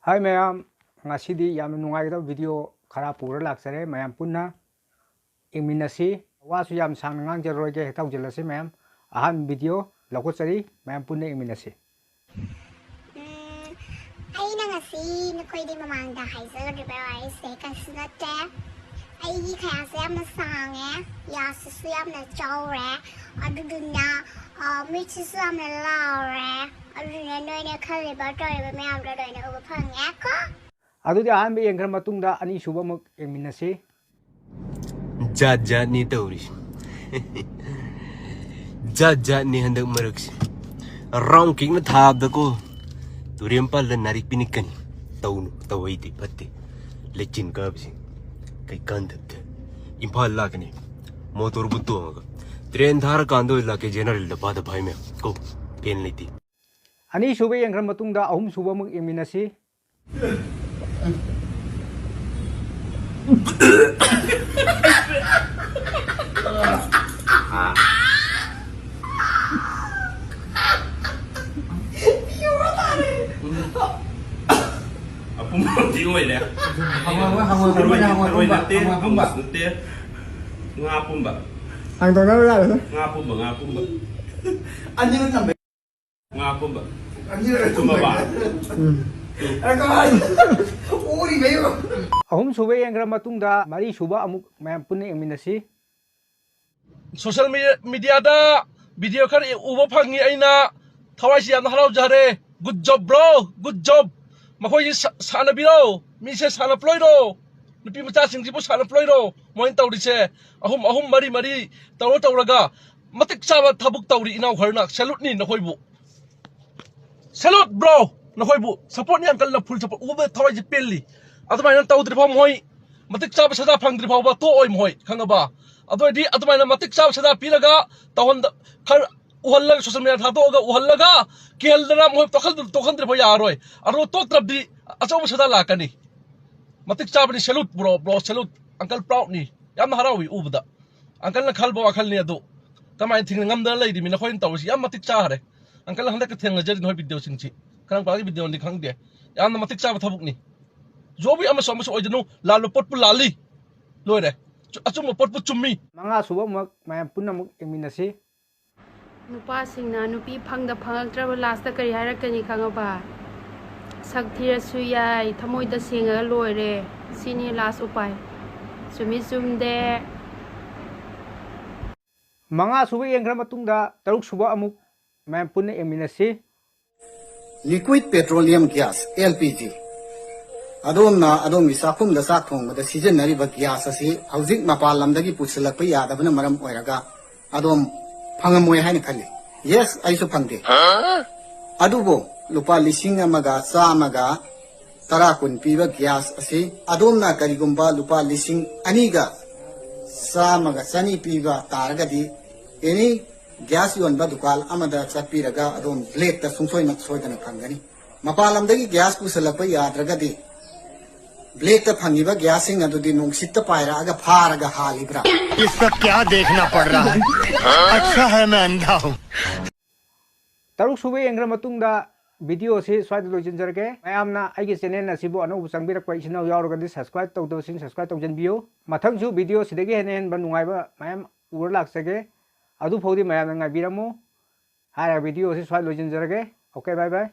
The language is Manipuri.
Hi ma'am ngasi yam nungai video khara pura laksare ma'am punna ingminasi wasu yam sang ngang jaroi ge tau jelase ma'am ahan video lako chari ma'am punna ingminasi ai na ngasi nakoi di mamang da hai sa ri ba ai se ka sna te ai gi kha sa yam na sang ya su yam na chau re adu du na mi chi su yam na lao re adu na noi na kha le ba toi ba ma'am da doi na ba phang ya ko adu di ahan be yengkhar matung da ani suba muk ingminasi Jat ni tauri Jat ni hendak meriksi Rong king na thab da ko Turiempal dan narik pinikan Taunu tawai di pati Lecin ka abisi Kay kandap da Impal la kani Motor butu aga Train thar kando ila ke general da pada bhai me Ko pen liti ani suba yengkhar matung da ahum suba muk ingminasi Apa mau diuai deh? Ngapu mbak? ang tao na Ngapu mbak? Anjing kan sampai Ngapu mbak? anjing kan Cuma mbak? Uri bayo. ahum suba yengkhar matung da mari suba amuk ma'am punna ingminasi Social media da video kan uba phangi aina thawai si amna harau jare good job bro good job makhoi sana biro mi se sana ploi ro nupi macha sing si po sana ploi ro moin tawri se ahum mari tawraga matik chaba thabuk tawri inau gharna salute ni nakhoi bu salute bro nakhoi bu support ni uncle na full support uba thawai ji pelli atumai na tawdri phom hoi matik chaba sada phangdri phawba to oi moi khangaba अदोदी अतमाइना मतिक चाब सदा पीलगा तहन खर उहल्लग सोशल मीडिया थातोगा उहल्लगा केलदना मोय तोखन भय यारोय अरो तो त्रबदी अचौ सदा लाकनी मतिक चाबनी salute bro salute uncle proud नि याम हरावी उबदा अंकल न खलबो अखल नि अदो कमाय थिंग ngमदन लैदि मिना खोइन तवसी याम मतिक चा हरे अंकल हंदक थेंग जरि नोय वीडियो सिंची खरंग पागी वीडियो नि खंगदे याम मतिक चाब थबुक नि जोबी अम सोमस ओइदनु लालो पोटपु लाली लोरे अचुम पोटपु चुम्मी manga suba muk ma'am punna muk ingminasi नुपासिंगना नुपी फंगदा फंगक्ट्रब लास्ट करी हारकनी खंगबा सक्थिरसु याय थमोइदा सेंगा लोइरे सिनी लास्ट उपाय Sumi सुमदे manga suba yengkhar matung da taruk suba amuk ma'am punna ingminasi Liquid petroleum gas LPG. Adom misakum da sak thong da season nari ba gas asi hauzik mapal lamdagi pusilak pa yada bana maram oiraga adom phangamoy hain khali yes aisu phangde adubo lupa lising amaga sa amaga tara kun piba gas asi adom na karigumba lupa lising aniga sa amaga sani piba taragadi any gas yon ba dukal amada chapiraga adom blade ta sungsoi mak soi dana phangani mapal lamdagi gas pusilak pa yadragadi ब्लेक का फंगीबा गैसिंग अदुदी नुंगसित पायरा अगा फारगा हालिब्रा इसका क्या देखना पड़ रहा है अच्छा है मैं अंधा हूँ taruk suba yengkhar matung da video si swai do jinjarge ma'am ना आइगे चैनल असिबो अनौ संबिरक पै इसिनाव यावरगदि सब्सक्राइब तौदो सिन सब्सक्राइब तौजन बियो मथंग जु video सिदगे हेन बनुंगाइबा मैम उर लाक्सगे अदु फौदी मैम ना बिरमो हारा video si swai do jinjarge okay bye bye